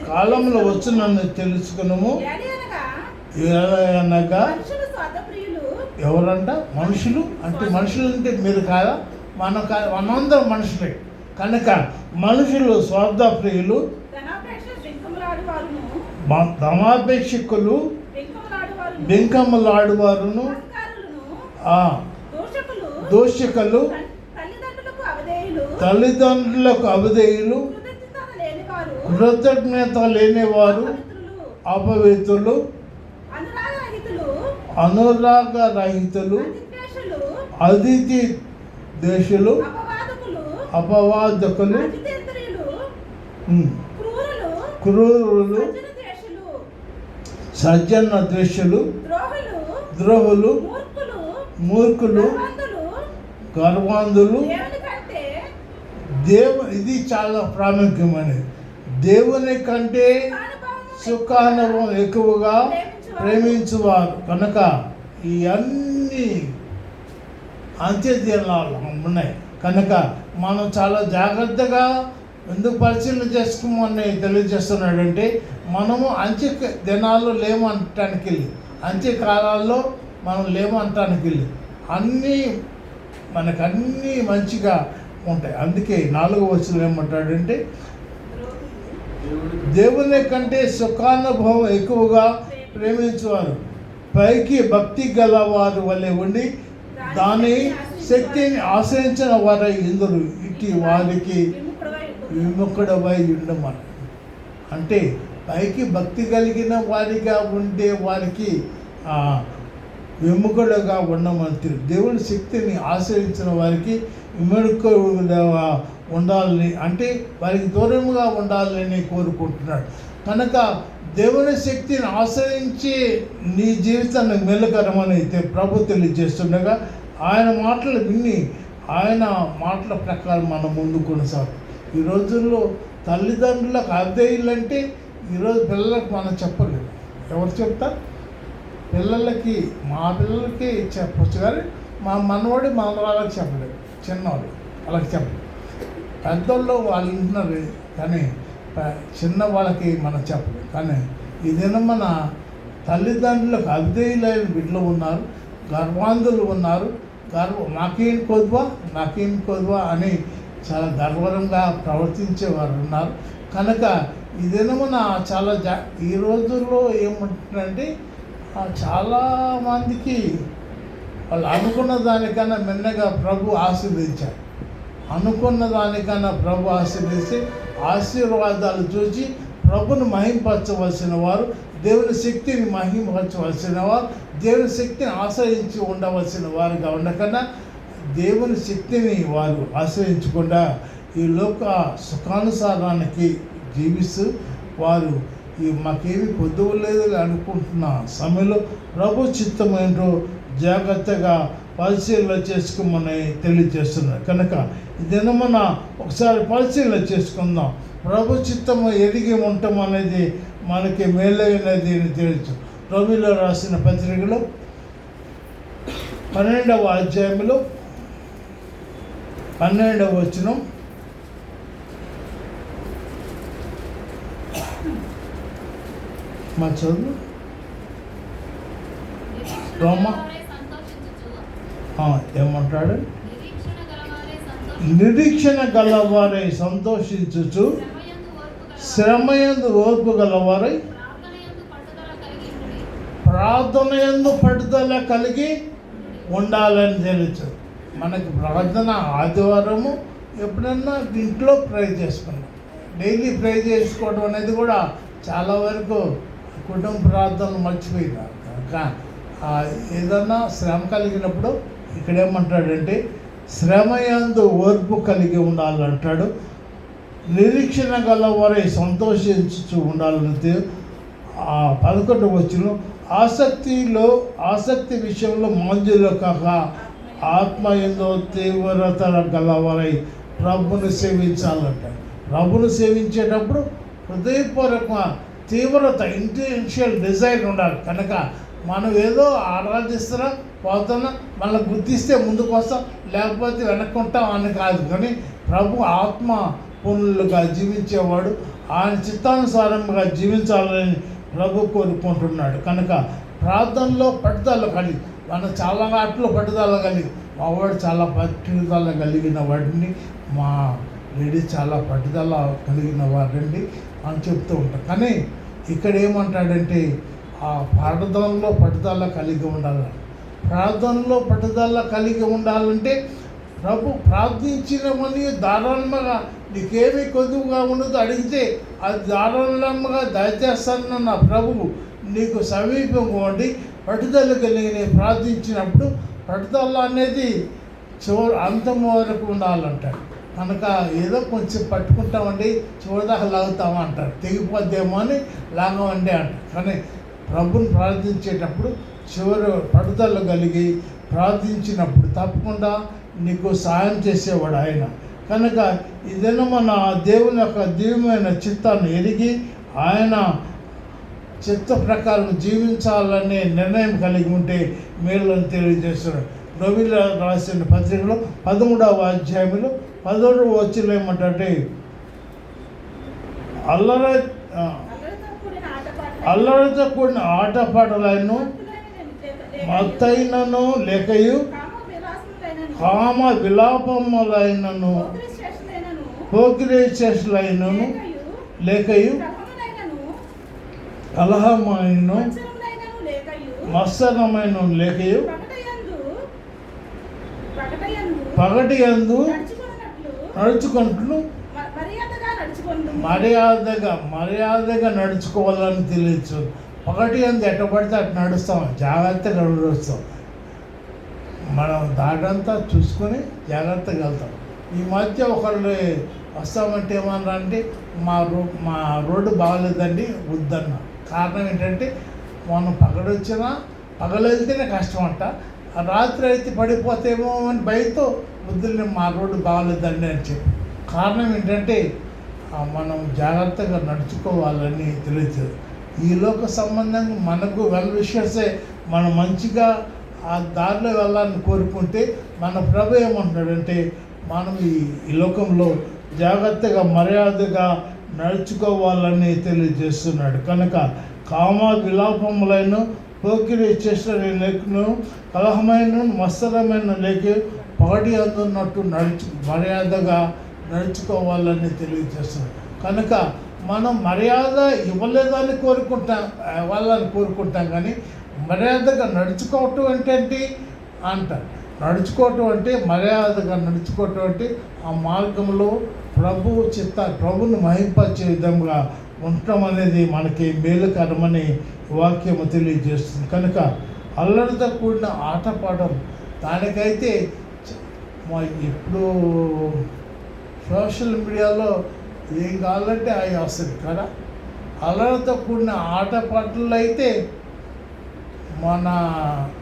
[SPEAKER 1] కాలంలో వచ్చినని తెలుసుకున్నాము. అనగా ఎవరంట? మనుషులు. అంటే మనుషులు అంటే మీరు కాదా, మనందరం మనుషులే. కనుక మనుషులు స్వార్థప్రియులు, ధనాపేక్షకులు, బెంకములాడువారును, దోషకులు, తల్లిదండ్రులకు అవిధేయులు, కృతజ్ఞత లేనివారు, అపవిత్రులు, అనురాగ రహితులు, అతిథి దేశులు, అపవాదకులు, క్రూరులు, సజ్జన ద్వేషులు, ద్రోహులు, మూర్ఖులు, గర్వాంధులు. ఇది చాలా ప్రాముఖ్యమైనది. దేవుని కంటే సుఖానుభవం ఎక్కువగా ప్రేమించువారు. కనుక ఈ అన్ని అంత్యదినాలు ఉన్నాయి. కనుక మనం చాలా జాగ్రత్తగా ఎందుకు పరిశీలన చేసుకోమని తెలియజేస్తున్నాడంటే, మనము అంత్య దినాల్లో లేము అనటానికి వెళ్ళి, అంత్యకాలాల్లో మనం లేము అనటానికి వెళ్ళి మనకన్నీ మంచిగా ఉంటాయి. అందుకే 4వ వచనం ఏమంటాడంటే, దేవుని కంటే సుఖానుభవం ఎక్కువగా ప్రేమించేవారు పైకి భక్తి గలవారు వలె ఉండి దాని శక్తిని ఆశ్రయించిన వారై ఇందరు ఇటు వారికి విముఖుడవై ఉండమని. అంటే పైకి భక్తి కలిగిన వారిగా ఉండే వారికి విముఖుడుగా ఉండమని, దేవుని శక్తిని ఆశ్రయించిన వారికి విముఖుడుగా ఉండాలని, అంటే వారికి దూరంగా ఉండాలని కోరుకుంటున్నాడు. కనుక దేవుని శక్తిని ఆశ్రయించి నీ జీవితాన్ని మెల్లకరమని ప్రభు తెలియజేస్తుండగా ఆయన మాటలు విని ఆయన మాటల ప్రకారం మనం ముందు కొనసాగు. ఈ రోజుల్లో తల్లిదండ్రులకు అవిధేయులంటే ఈరోజు పిల్లలకు మనం చెప్పలేము. ఎవరు చెప్తారు? పిల్లలకి, మా పిల్లలకి చెప్పచ్చు, కానీ మా మనవాడి వాళ్ళకి చెప్పలేదు, చిన్నవాళ్ళు వాళ్ళకి చెప్పలేదు. పెద్దోళ్ళు వాళ్ళు వింటున్నారు, కానీ చిన్న వాళ్ళకి మనం చెప్పలేదు. కానీ ఇదేనా మన తల్లిదండ్రులకు అవిధేయులైన బిడ్డలు ఉన్నారు, గర్వాంధులు ఉన్నారు. నాకేం కొద్వా అని చాలా గర్వంగా ప్రవర్తించేవారు ఉన్నారు. కనుక ఈ దినమున చాలా ఈ రోజుల్లో ఏమంటుందంటే చాలామందికి వాళ్ళు అనుకున్న దానికన్నా మిన్నగా ప్రభు ఆశీర్వదించారు. అనుకున్న దానికన్నా ప్రభు ఆశీర్వదించి ఆశీర్వాదాలు చూసి ప్రభుని మహింపరచవలసిన వారు, దేవుని శక్తిని మహింపరచవలసిన వారు, దేవుని శక్తిని ఆశ్రయించి ఉండవలసిన వారుగా ఉండకన్నా దేవుని శక్తిని వారు ఆశ్రయించకుండా ఈ లోక సుఖానుసారానికి జీవిస్తూ వారు మాకేమి పొద్దువు లేదు అనుకుంటున్న సమయంలో ప్రభు చిత్తం ఏంటో జాగ్రత్తగా పరిశీలన చేసుకోమని తెలియజేస్తున్నారు. కనుక ఈ దినమున ఒకసారి పరిశీలన చేసుకుందాం. ప్రభు చిత్తము ఎదిగి ఉండటం అనేది మనకి మేలైనది అని తెలుసు. రోమిలో రాసిన పత్రికలో 12వ అధ్యాయంలో 12వ వచనం, మా చదువు రోమా ఏమంటాడు? నిరీక్షణ గలవారై సంతోషించుచు శ్రమయందు ఓర్పు గలవారై ప్రార్థనయందు పట్టుదల కలిగి ఉండాలని తెలుసు. మనకి ప్రార్థన ఆదివారము ఎప్పుడన్నా ఇంట్లో ప్రే చేసుకున్నాం. డైలీ ప్రే చేసుకోవడం అనేది కూడా చాలా వరకు కుటుంబ ప్రార్థనలు మర్చిపోయినారు. కనుక ఏదన్నా శ్రమ కలిగినప్పుడు ఇక్కడ ఏమంటాడంటే శ్రమయందు ఓర్పు కలిగి ఉండాలంటాడు. నిరీక్షణ గలవారై సంతోషించు ఉండాలని 11వ వచనం, ఆసక్తి విషయంలో మంజులో కాక ఆత్మయందు తీవ్రత గలవారై ప్రభుని సేవించాలంటాడు. ప్రభుని సేవించేటప్పుడు హృదయపూర్వక తీవ్రత, ఇంటెన్షియల్ డిజైర్ ఉండాలి. కనుక మనం ఏదో ఆరాధిస్తున్నాం, పోతున్నాం, మళ్ళీ గుర్తిస్తే ముందుకు వస్తాం, లేకపోతే వెనక్కుంటాం అని కాదు. కానీ ప్రభు ఆత్మ పనులుగా జీవించేవాడు, ఆయన చిత్తానుసారంగా జీవించాలని ప్రభు కోరుకుంటున్నాడు. కనుక ప్రార్థనలో పట్టుదల కలిగి, మన చాలా వాటిలో పట్టుదల కలిగి, మా వాడు చాలా పట్టుదల కలిగిన వాడిని, మా లేడీ చాలా పట్టుదల కలిగిన వాడండి అని చెప్తూ ఉంటాం. కానీ ఇక్కడ ఏమంటాడంటే ఆ ప్రార్థనలో పట్టుదల కలిగి ఉండాలి. ప్రార్థనలో పట్టుదల కలిగి ఉండాలంటే ప్రభు ప్రార్థించినవని ధారాళంగా నీకేమీ కొద్దుగా ఉండదు అడిగితే అది ధారాళంగా దయచేస్తానన్న ప్రభువు నీకు సమీపంగా ఉండి పట్టుదల కలిగి ప్రార్థించినప్పుడు పట్టుదల అనేది అంతం వరకు ఉండాలంటాడు. కనుక ఏదో కొంచెం పట్టుకుంటామండి చివరిదాకా లాగుతామా అంటారు, తెగిపోద్దేమో అని లాగమండి అంటారు. కానీ ప్రభుని ప్రార్థించేటప్పుడు చివరి పట్టుదల కలిగి ప్రార్థించినప్పుడు తప్పకుండా నీకు సాయం చేసేవాడు ఆయన. కనుక ఇదైనా మన దేవుని యొక్క దివ్యమైన చిత్తాన్ని ఎరిగి ఆయన చిత్త ప్రకారం జీవించాలనే నిర్ణయం కలిగి ఉంటే మేలుని తెలియజేస్తున్నాడు. రోమిలో రాసిన పత్రికలో 13వ అధ్యాయంలో 11వ వచనంలో ఏమంటే అల్లరితో కూడిన ఆటపాటలను మత్తైనను లేకయు కామ విలాపములైనను పోకిరేషలైనను లేకయు కలహమైనను మత్సరమైన లేకయు పగటి యందు నడుచుకుంటూ మర్యాదగా నడుచుకోవాలని తెలియచ్చు. పగటి యందు ఎట్ట పడితే అటు నడుస్తాం, జాగ్రత్తగా నడుస్తాం. మనం దాటంతా చూసుకొని జాగ్రత్తగా వెళ్తాం. ఈ మధ్య ఒకళ్ళు వస్తామంటే ఏమన్నా అంటే మా రోడ్డు బాగలేదండి వద్దన్న. కారణం ఏంటంటే మనం పగలెళ్తేనే కష్టం అంట, రాత్రి అయితే పడిపోతేమో అని భయంతో వద్దులే మా రోడ్డు బాగలేదండి అని చెప్పి. కారణం ఏంటంటే మనం జాగ్రత్తగా నడుచుకోవాలని తెలియదు. ఈ లోక సంబంధంగా మనకు వెల్ విషయసే మనం మంచిగా ఆ దారిలో వెళ్ళాలని కోరుకుంటే మన ప్రభు ఏమంటున్నాడంటే మనం ఈ లోకంలో జాగ్రత్తగా మర్యాదగా నడుచుకోవాలని తెలియజేస్తున్నాడు. కనుక కామ విలాపములైన పోకిరి చేసిన లేఖను కలహమైన మత్సరమైన లేఖ పగటి అందున్నట్టు మర్యాదగా నడుచుకోవాలని తెలియజేస్తుంది. కనుక మనం మర్యాద ఇవ్వలేదని వాళ్ళని కోరుకుంటాం, కానీ మర్యాదగా నడుచుకోవటం ఏంటంటే అంటారు. నడుచుకోవటం అంటే మర్యాదగా నడుచుకోవటం అంటే ఆ మార్గంలో ప్రభుని మహింపరిచే విధంగా ఉండటం అనేది మనకి మేలుకరమని వాక్యము తెలియజేస్తుంది. కనుక అల్లరితో కూడిన ఆటపాటలు దానికైతే ఇప్పుడు సోషల్ మీడియాలో ఏం కావాలంటే అవి వస్తుంది కదా. అల్లరితో కూడిన ఆటపాటలు అయితే మన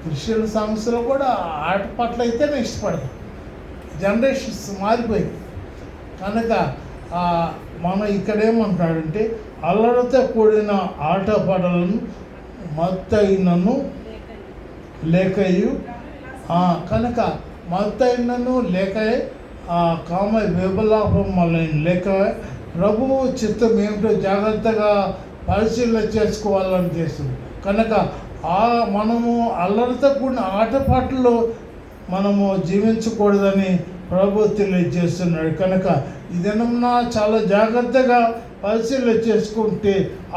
[SPEAKER 1] క్రిస్టియన్ సాంగ్స్లో కూడా ఆటపాటలు అయితేనే ఇష్టపడతాం. జనరేషన్స్ మారిపోయింది కనుక మనం ఇక్కడేమంటాడంటే అల్లరితో కూడిన ఆటపాటలను మత్తయినను లేకయు కనుక మత్తయినను లేకయే కామ విబలాపం వలన లేక ప్రభువు చిత్తం ఏమిటో జాగ్రత్తగా పరిశీలన చేసుకోవాలని చేస్తుంది. కనుక మనము అల్లరితో కూడిన ఆటపాటల్లో మనము జీవించకూడదని ప్రభు తెలియజేస్తున్నాడు. కనుక ఈ దినమున చాలా జాగ్రత్తగా పరిశీలన చేసుకుంటే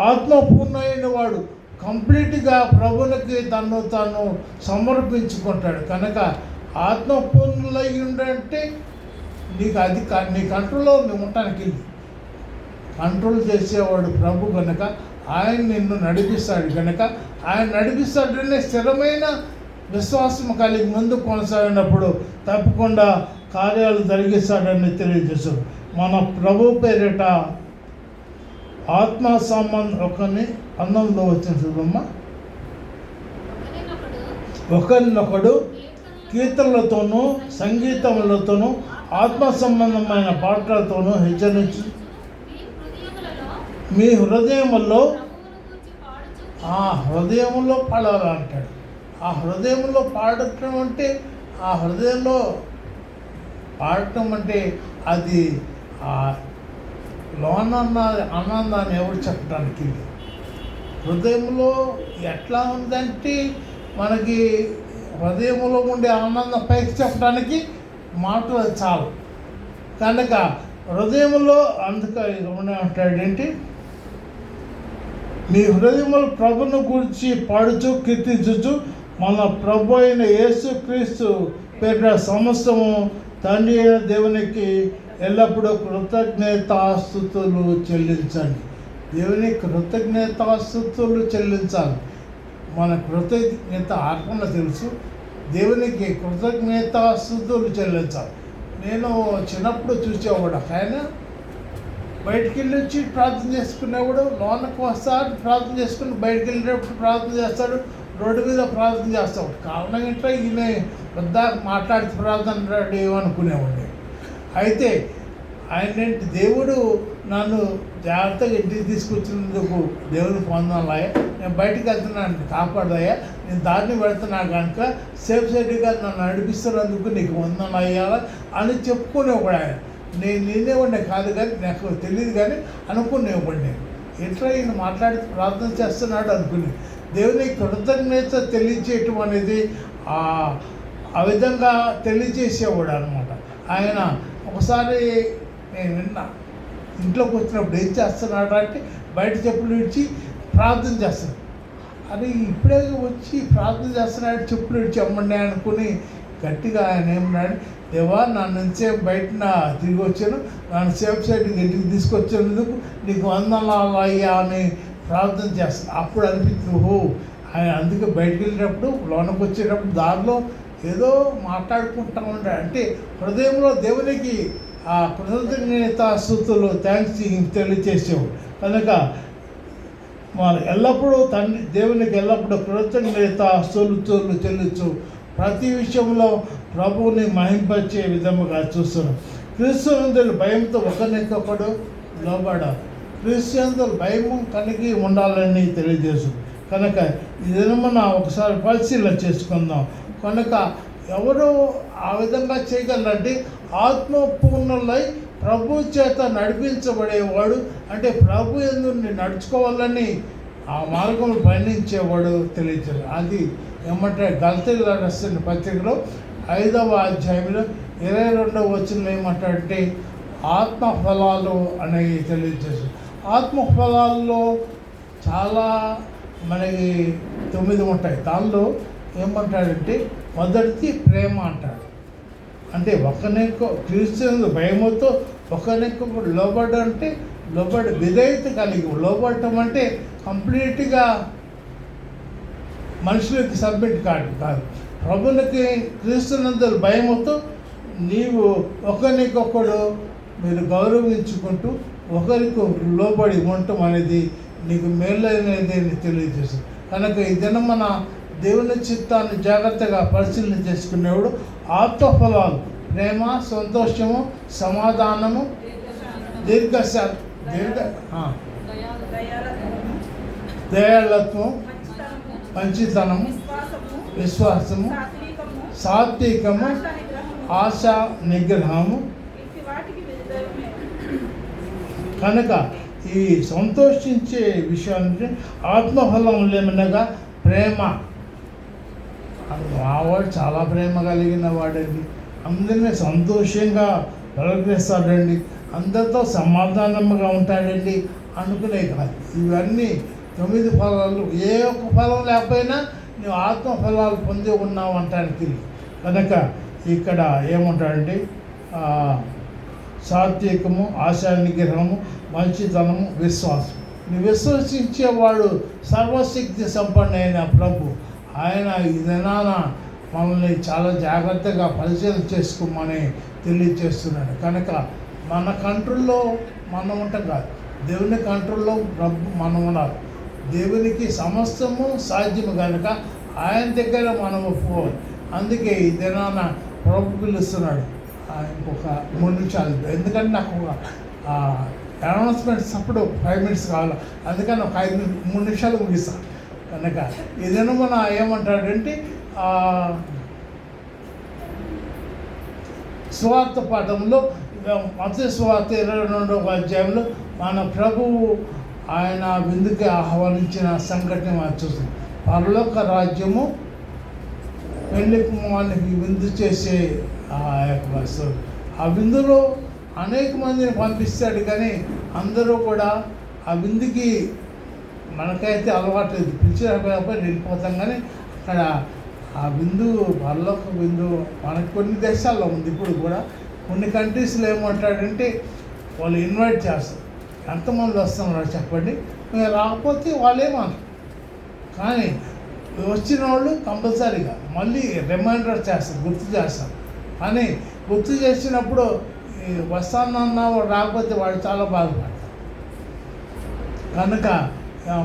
[SPEAKER 1] ఆత్మపూర్ణమైన వాడు కంప్లీట్గా ప్రభునికి తను తాను సమర్పించుకుంటాడు. కనుక ఆత్మపూర్ణులై ఉండంటే నీకు అది నీ కంట్రోల్లో నువ్వు ఉండటానికి కంట్రోల్ చేసేవాడు ప్రభు. కనుక ఆయన నిన్ను నడిపిస్తాడు. కనుక ఆయన నడిపిస్తాడనే స్థిరమైన విశ్వాసం కలిగి ముందు కొనసాగినప్పుడు తప్పకుండా కార్యాలు జరిగిస్తాడని తెలియజేశాడు. మన ప్రభు పేరిట ఆత్మ సంబంధం అన్నంలో వచ్చిన చూడమ్మ, ఒకరినొకడు కీర్తనలతోనూ సంగీతములతోనూ ఆత్మ సంబంధమైన పాటలతోనూ హెచ్చరించి మీ హృదయములో హృదయంలో పాడాలంటాడు. ఆ హృదయంలో పాడటం అంటే ఆ హృదయంలో పాడటం అంటే అది లోనన్న ఆనందాన్ని ఎవరు చెప్పడానికి. హృదయంలో ఎట్లా ఉందంటే మనకి హృదయంలో ఉండే ఆనందం పైకి చెప్పడానికి మాటలు చాలు. కనుక హృదయంలో అంటాడేంటి, మీ హృదయంలో ప్రభును గురించి పాడుచు కీర్తించుచు మన ప్రభు అయిన యేసుక్రీస్తు పేరిట సమస్తము తండ్రి అయిన దేవునికి ఎల్లప్పుడూ కృతజ్ఞతాస్తుతులు చెల్లించండి. దేవునికి కృతజ్ఞతాస్తుతులు చెల్లించాలి. మన కృతజ్ఞత అర్పణ తెలుసు, దేవునికి కృతజ్ఞతాస్తుతులు చెల్లించాలి. నేను చిన్నప్పుడు చూసేవాడు, ఆయన బయటికి వెళ్ళి వచ్చి ప్రార్థన చేసుకునేవాడు, లోనకు వస్తాడు ప్రార్థన చేసుకుని, బయటికి వెళ్ళేటప్పుడు ప్రార్థన చేస్తాడు, రోడ్డు మీద ప్రార్థన చేస్తాడు. కారణం ఏంటో ఈయన పెద్ద మాట్లాడితే ప్రార్థన రాడు ఏమనుకునేవాడిని. అయితే ఆయన దేవుడు నన్ను జాగ్రత్తగా ఇంటికి తీసుకొచ్చినందుకు దేవుని పొందాలయ్యా, నేను బయటికి వెళ్తున్నాను కాపాడదయ్యా, నేను దారిని వెళ్తున్నా కనుక సేఫ్ సైడ్గా నన్ను నడిపిస్తున్నందుకు నీకు వందనయ్యా అని చెప్పుకునేవాడు. ఆయన నేనేవాడిని కాదు, కానీ నాకు తెలియదు, కానీ అనుకునేవాడిని. ఎట్లా ఈయన మాట్లాడి ప్రార్థన చేస్తున్నాడు అనుకుని దేవుని కృతజ్ఞత తెలియచేయటం అనేది ఆ విధంగా తెలియజేసేవాడు అనమాట. ఆయన ఒకసారి నేను విన్నా, ఇంట్లోకి వచ్చినప్పుడు ఏం చేస్తున్నాడు అంటే బయట చెప్పులు విడిచి ప్రార్థన చేస్తాడు. అది ఇప్పుడే వచ్చి ప్రార్థన చేస్తున్నాడు, చెప్పులు విడిచి అమ్మండి అనుకుని గట్టిగా ఆయన ఏమన్నాడు, దేవా నా నుంచే బయట తిరిగి వచ్చాను, నన్ను సేఫ్ సైడ్కి ఇంటికి తీసుకొచ్చేందుకు నీకు వందనాలు అయ్యా అని ప్రార్థన చేస్తాను. అప్పుడు అనిపించింది, ఓహో ఆయన అందుకే బయటకు వెళ్ళేటప్పుడు లోనకు వచ్చేటప్పుడు దారిలో ఏదో మాట్లాడుకుంటా ఉంటాడు. అంటే హృదయంలో దేవునికి ఆ కృతజ్ఞతాస్తుతులు థ్యాంక్స్ తెలియచేసేవాడు. కనుక మన ఎల్లప్పుడూ దేవునికి ఎల్లప్పుడూ కృతజ్ఞతాస్తుతులు చెల్లించు ప్రతి విషయంలో ప్రభువుని మహింపరిచే విధముగా చూస్తున్నాం. క్రీస్తునందుల భయంతో ఒకరికొకడు లోబడాలి. క్రీస్తునందుల భయం కలిగి ఉండాలని తెలియజేస్తుంది. కనుక ఈ దినమున ఒకసారి పరిశీలన చేసుకుందాం. కనుక ఎవరు ఆ విధంగా చేయగలరంటే ఆత్మపూర్ణులై ప్రభు చేత నడిపించబడేవాడు, అంటే ప్రభు యందు నడుచుకోవాలని ఆ మార్గంలో పయనించేవాడు తెలియజేశారు. అది ఏమంటే గల్తీలు రాసిన పత్రికలో 5వ అధ్యాయంలో 22వ వచనంలో ఏమంటాడంటే ఆత్మఫలాలు అనేవి తెలియజేశారు. ఆత్మఫలాల్లో చాలా మనకి 9 ఉంటాయి. దానిలో ఏమంటాడంటే మొదటిది ప్రేమ అంటాడు. అంటే ఒకరినెక్కువ క్రీస్తుని భయముతో ఒకరినెక్కువ లోబడి అంటే లోబడి విధేయత కలిగి లోబడటం అంటే కంప్లీట్గా మనుషులకి సబ్మిట్ కాదు. ప్రభునికి క్రీస్తునందరూ భయముతో నీవు ఒకరికొకడు మీరు గౌరవించుకుంటూ ఒకరికి లోబడి ఉండటం అనేది నీకు మేలైనది అని తెలియజేస్తుంది. కనుక ఈ దినం మన దేవుని చిత్తాన్ని జాగ్రత్తగా పరిశీలన చేసుకునేవాడు ఆత్మఫలాలు ప్రేమ, సంతోషము, సమాధానము, దయాళత్వం, మంచితనము, విశ్వాసము, సాత్వికము, ఆశా నిగ్రహము. కనుక ఈ సంతోషించే విషయాన్ని ఆత్మఫలములు ఏమనగా ప్రేమ. మావాడు చాలా ప్రేమ కలిగిన వాడండి, అందరినీ సంతోషంగా పలకరిస్తాడండి, అందరితో సమాధానంగా ఉంటాడండి అనుకునే కాదు. ఇవన్నీ 9 ఫలాలు. ఏ ఒక్క ఫలం లేకపోయినా నువ్వు ఆత్మఫలాలు పొంది ఉన్నావు అంటానికి. కనుక ఇక్కడ ఏమంటాడంటే సాత్వికము, ఆశా నిగ్రహము, మంచితనము, విశ్వాసం. నువ్వు విశ్వసించేవాడు సర్వశక్తి సంపన్నైన ప్రభు. ఆయన ఈ దినాన మనల్ని చాలా జాగ్రత్తగా పరిశీలన చేసుకోమని తెలియజేస్తున్నాడు. కనుక మన కంట్రోల్లో మనం ఉంటాం కాదు, దేవుని కంట్రోల్లో ప్రభు మనం ఉండాలి. దేవునికి సమస్తము సాధ్యము కనుక ఆయన దగ్గర మనం ఒప్పుకోవాలి. అందుకే ఈ దినాన ప్రభు పిలుస్తున్నాడు. ఇంకొక 3 నిమిషాలు, ఎందుకంటే నాకు అనౌన్స్మెంట్స్ అప్పుడు 5 మినిట్స్ కావాలి, అందుకని ఒక 3 నిమిషాలు ముగిస్తాను. కనుక ఏదైనా మన ఏమంటాడంటే సువార్త పాఠంలో మత్తయి సువార్త 22వ అధ్యాయంలో మన ప్రభువు ఆయన విందుకి ఆహ్వానించిన సంఘటన మనం చూస్తాం. పరలోక రాజ్యము పెళ్లి కుమారునికి విందు చేసే ఆ విందులో అనేక మందిని పంపిస్తాడు, కానీ అందరూ కూడా ఆ విందుకి మనకైతే అలవాటు లేదు, పిలిచినప్పుడు వెళ్ళిపోతాం. కానీ అక్కడ ఆ విందు పరలోక విందు మనకు కొన్ని దేశాల్లో ఉంది. ఇప్పుడు కూడా కొన్ని కంట్రీస్లో ఏమంటాడంటే వాళ్ళు ఇన్వైట్ చేస్తారు, ఎంతమంది వస్తున్నారు చెప్పండి, మీరు రాకపోతే వాళ్ళు ఏమన్నారు. కానీ వచ్చిన వాళ్ళు కంపల్సరీగా మళ్ళీ రిమైండర్ చేస్తారు, గుర్తు చేస్తారు. కానీ గుర్తు చేసినప్పుడు వస్తానన్నా రాకపోతే వాళ్ళు చాలా బాధపడతారు. కనుక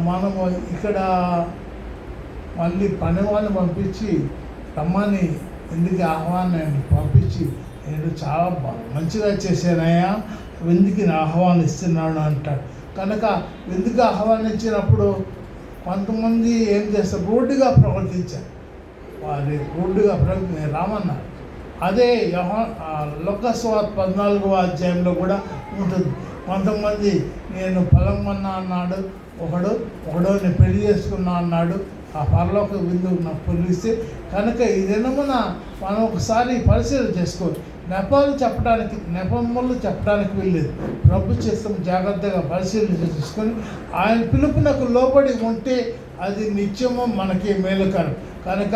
[SPEAKER 1] మనము ఇక్కడ మళ్ళీ పని వాళ్ళని పంపించి రమ్మని ఎందుకు ఆహ్వానాన్ని పంపించి నేను చాలా మంచిగా చేశానయ్యా, విందుకి ఆహ్వానిస్తున్నాను అంటాడు. కనుక విందుకు ఆహ్వానించినప్పుడు కొంతమంది ఏం చేస్తారు, రూడ్గా ప్రవర్తించారు. వారి రూడ్గా రామన్నారు. అదే లోకస్వార్త 14వ అధ్యాయంలో కూడా ఉంటుంది. కొంతమంది నేను పొలమన్నా అన్నాడు, ఒకడో నేను పెళ్లి చేసుకున్నా అన్నాడు. ఆ పరలోక విందుకు నాకు పిలిస్తే కనుక ఈ దినమున మనం ఒకసారి పరిశీలన చేసుకోవాలి. నెపములు చెప్పడానికి వెళ్ళలేదు. ప్రభు చిత్తం జాగ్రత్తగా పరిశీలన చేసుకొని ఆయన పిలుపునకు లోబడి ఉంటే అది నిత్యము మనకి మేలుకరం. కనుక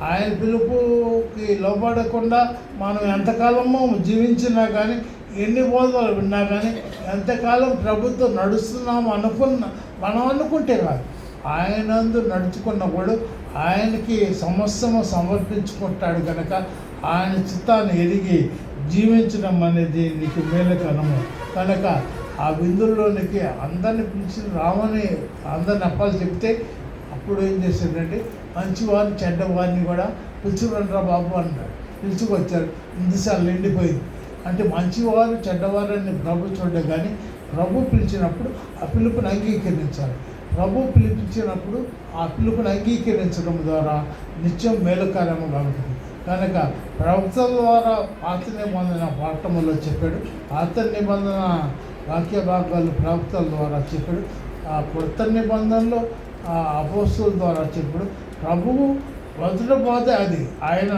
[SPEAKER 1] ఆయన పిలుపుకి లోబడకుండా మనం ఎంతకాలమో జీవించినా కానీ, ఎన్ని బోధలు విన్నా కానీ, ఎంతకాలం ప్రభుత్వం నడుస్తున్నాము మనం అనుకుంటే కాదు, ఆయనందు నడుచుకున్నప్పుడు ఆయనకి సమస్తము సమర్పించుకుంటాడు. కనుక ఆయన చిత్తాన్ని ఎరిగి జీవించడం అనేది నీకు మేలుకరము. కనుక ఆ విందుల్లోనికి అందరిని పిలిచి రామని అందరిని అప్పాలు చెప్తే అప్పుడు ఏం చేశాడంటే మంచివారిని చెడ్డవారిని కూడా పిలుచుకురండ్రా బాబు అన్నాడు. పిలుచుకొచ్చారు. ఇందుసార్లు నిండిపోయింది. అంటే మంచివారు చెడ్డవారని ప్రభు చూడడం, కానీ ప్రభు పిలిచినప్పుడు ఆ పిలుపుని అంగీకరించాలి. ప్రభు పిలిపించినప్పుడు ఆ పిలుపుని అంగీకరించడం ద్వారా నిత్యం మేలుకరముగా ఉంటుంది. కనుక ప్రవక్తల ద్వారా పాత నిబంధన పాఠములో చెప్పాడు, పాత నిబంధన వాక్య భాగాలు ప్రవక్తల ద్వారా చెప్పాడు. ఆ కొత్త నిబంధనలో ఆ అపోస్తుల ద్వారా చెప్పాడు. ప్రభువు మొదట అది ఆయన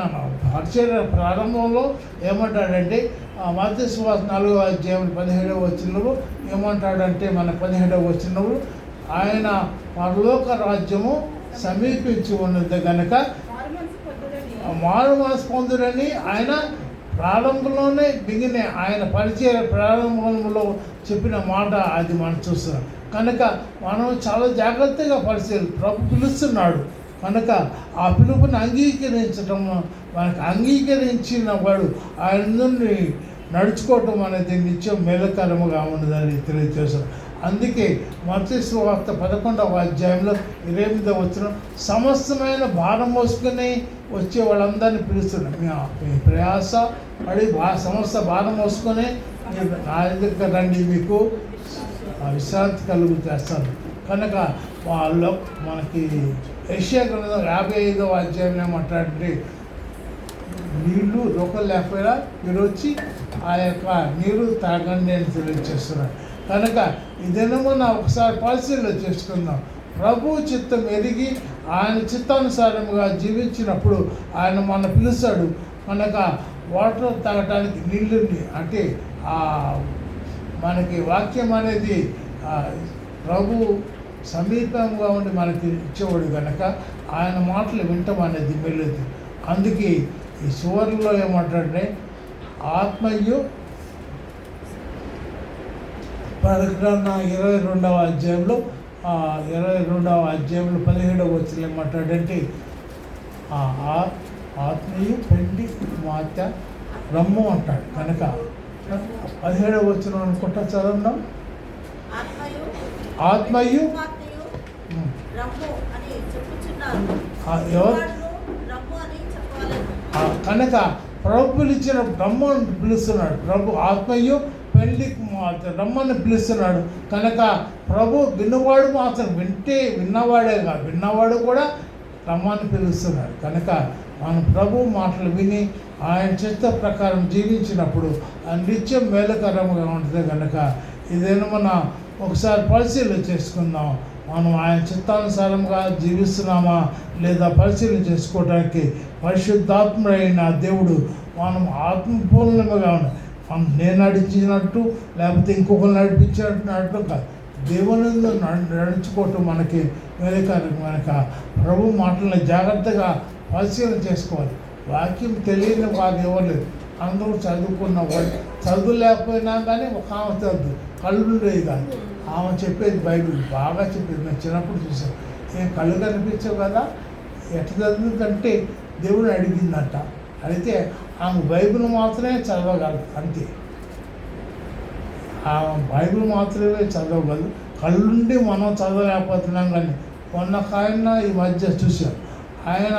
[SPEAKER 1] పరిచర్య ప్రారంభంలో ఏమంటాడంటే మత్తయి సువార్త 4వ అధ్యాయం 17వ వచనంలో ఏమంటాడంటే మన 17వ వచనంలో ఆయన పరలోక రాజ్యము సమీపించి ఉన్నది కనుక మారు మనసు పొందురని ఆయన ప్రారంభంలోనే ఆయన పరిచయ ప్రారంభంలో చెప్పిన మాట అది మనం చూస్తున్నాం. కనుక మనం చాలా జాగ్రత్తగా పరిచయాలు ప్రభు పిలుస్తున్నాడు కనుక ఆ పిలుపుని అంగీకరించడం, మనకు అంగీకరించిన వాడు ఆయన నుండి నడుచుకోవటం అనేది నిత్యం మేలకరముగా ఉన్నదని తెలియజేస్తున్నాం. అందుకే మత్తయి సువార్త 11వ అధ్యాయంలో 28వ వచనం సమస్తమైన భారం మోసుకొని వచ్చే వాళ్ళందరినీ పిలుస్తున్నాం. మీ ప్రయాస పడి సమస్త భారం మోసుకొని నా దగ్గర రండి, మీకు విశ్రాంతి కలుగు చేస్తాను. కనుక వాళ్ళు మనకి యెషయా గ్రంథం 55వ అధ్యాయంలో ఏమంటారంటే నీళ్ళు రోకలు లేకపోయినా మీరు వచ్చి ఆ యొక్క నీరు తాగండి అని తెలియజేస్తున్నారు. కనుక ఇదేమో మనం ఒకసారి పరిశీలన చేసుకుందాం. ప్రభు చిత్తం ఎరిగి ఆయన చిత్తానుసారముగా జీవించినప్పుడు ఆయన మన పిలుస్తాడు. కనుక వాటర్ తాగటానికి నీళ్ళని అంటే మనకి వాక్యం అనేది ప్రభు సమీపంగా ఉండి మనకి ఇచ్చేవాడు కనుక ఆయన మాటలు వింటాం అనేది వెళ్ళేది. అందుకే ఈ చివరిలో ఏమంటాడంటే ఆత్మయు ప్రకటన 22వ అధ్యాయంలో 17వ వచనం ఏమంటాడంటే ఆత్మయు పెండి మాత రమ్ము అంటాడు. కనుక 17వ వచనం అనుకుంటా చదవడం ఆత్మయు కనుక ప్రభు పిలిచిన రమ్ము అని పిలుస్తున్నాడు. ప్రభు ఆత్మయు పెళ్లికి రమ్మని పిలుస్తున్నాడు. కనుక ప్రభు విన్నవాడు మాత్రం విన్నవాడే కాదు, విన్నవాడు కూడా రమ్మని పిలుస్తున్నాడు. కనుక మనం ప్రభు మాటలు విని ఆయన చిత్త ప్రకారం జీవించినప్పుడు నిత్యం మేలుకరంగా ఉంటుంది. కనుక ఇదేనా మనం ఒకసారి పరిశీలన చేసుకుందాం. మనం ఆయన చిత్తానుసారంగా జీవిస్తున్నామా లేదా పరిశీలన చేసుకోవడానికి పరిశుద్ధాత్ముడైన దేవుడు మనం ఆత్మపూర్ణముగా ఉన్నాం. నేను నడిచినట్టు లేకపోతే ఇంకొకరు నడిపించినట్టు కాదు, దేవుని నడుచుకోవటం మనకి మేలుకరం. కనుక ప్రభు మాటలను జాగ్రత్తగా పరిశీలన చేసుకోవాలి. వాక్యం తెలియని వారు ఎవరు లేదు, అందరూ చదువుకున్న వాళ్ళు. చదువు లేకపోయినా కానీ ఒక ఆమె చదువు కళ్ళు ఉండేది కాదు, ఆమె చెప్పేది బైబిల్ బాగా చెప్పేది. నేను చిన్నప్పుడు చూసాను. కళ్ళు కనిపించవు కదా, ఎట్లా చదువుతుందంటే దేవుడు అడిగిందంట. అయితే ఆమె బైబిల్ మాత్రమే చదవగలదు, అంతే. ఆమె బైబిల్ మాత్రమే చదవగలదు. కళ్ళుండి మనం చదవలేకపోతున్నాం. కానీ మొన్న ఈ మధ్య చూసాం. ఆయన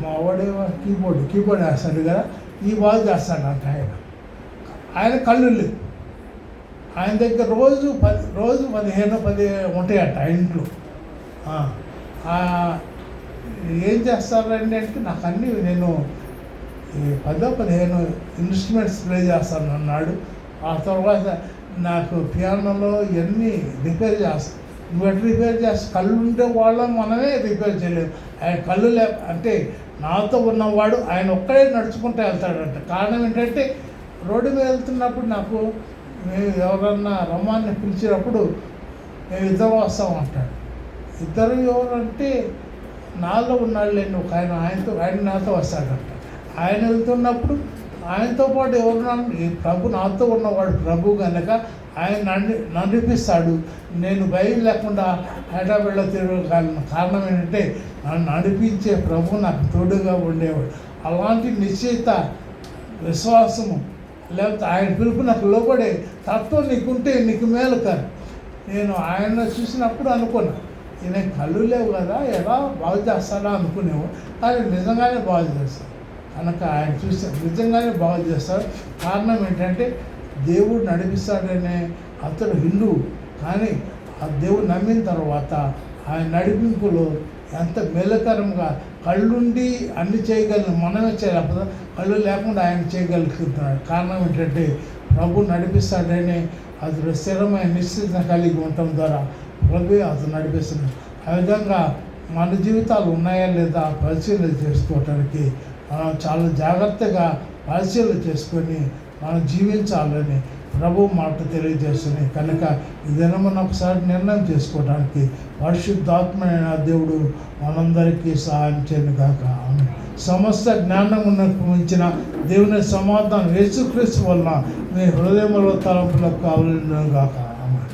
[SPEAKER 1] మా వాడే కీబోర్డ్ వేస్తాడు కదా, ఈ బాగా చేస్తాడంట. ఆయన కళ్ళు లేవు. ఆయన దగ్గర రోజు 15 ఉంటాయంట ఆ ఇంట్లో. ఏం చేస్తారండి అంటే నాకు అన్నీ నేను 10-15 ఇన్స్ట్రుమెంట్స్ ప్లే చేస్తాను అన్నాడు. ఆ తర్వాత నాకు పియానోలో ఇవన్నీ రిపేర్ చేస్తాను. నువ్వు ఎట్లా రిపేర్ చేస్తా? కళ్ళు ఉండే వాళ్ళని మనమే రిపేర్ చేయలేదు. ఆయన కళ్ళు అంటే నాతో ఉన్నవాడు ఆయన ఒక్కడే నడుచుకుంటూ వెళ్తాడంట. కారణం ఏంటంటే రోడ్డు మీద వెళ్తున్నప్పుడు నాకు ఎవరన్నా రమ్మాన్ని పిలిచినప్పుడు మేము ఇద్దరు వస్తామంటాడు. ఇద్దరు ఎవరంటే నాలో ఉన్నాళ్ళండి ఒక ఆయన నాతో వస్తాడంట. ఆయన వెళ్తున్నప్పుడు ఆయనతో పాటు ఎవరు ప్రభు నాతో ఉన్నవాడు ప్రభు కనుక ఆయన నడిపిస్తాడు. నేను భయం లేకుండా హైదరాబాద్లో తిరగగలను. కారణం ఏంటంటే నన్ను నడిపించే ప్రభు నాకు తోడుగా ఉండేవాడు. అలాంటి నిశ్చయిత విశ్వాసము లేకపోతే ఆయన పిలుపు నాకు లోపడే తత్వం నీకుంటే నీకు మేలు కాదు. నేను ఆయన చూసినప్పుడు అనుకున్నా, ఈయన కళ్ళు లేవు కదా, ఎలా బాగు చేస్తాడా అనుకునేవాడు. కానీ నిజంగానే బాగు చేస్తాడు. కనుక ఆయన చూస్తే నిజంగానే బాగు చేస్తాడు. కారణం ఏంటంటే దేవుడు నడిపిస్తాడనే అతడు హిందువు. కానీ ఆ దేవుడు నమ్మిన తర్వాత ఆయన నడిపింపులో ఎంత మేలుకరంగా కళ్ళుండి అన్ని చేయగలను మనమే చేయలేకపోతే కళ్ళు లేకుండా ఆయన చేయగలుగుతున్నాడు. కారణం ఏంటంటే ప్రభు నడిపిస్తాడని అది స్థిరమైన నిశ్చిత కలిగి ఉండటం ద్వారా ప్రభు అతను నడిపిస్తున్నాడు. ఆ విధంగా మన జీవితాలు ఉన్నాయా లేదా పరిశీలన చేసుకోవటానికి మనం చాలా జాగ్రత్తగా పరిశీలన చేసుకొని మనం జీవించాలని ప్రభు మాట తెలియజేస్తున్నాయి. కనుక ఇదైనా మనం ఒకసారి నిర్ణయం చేసుకోవడానికి పరిశుద్ధాత్మైన దేవుడు మనందరికీ సహాయం చేయను గాక. ఆమేన్. సమస్త జ్ఞానమునకు మించిన దేవుని సమాధానం యేసుక్రీస్తు వలన మీ హృదయంలో తలంపులకు కావాలను గాక. ఆమేన్.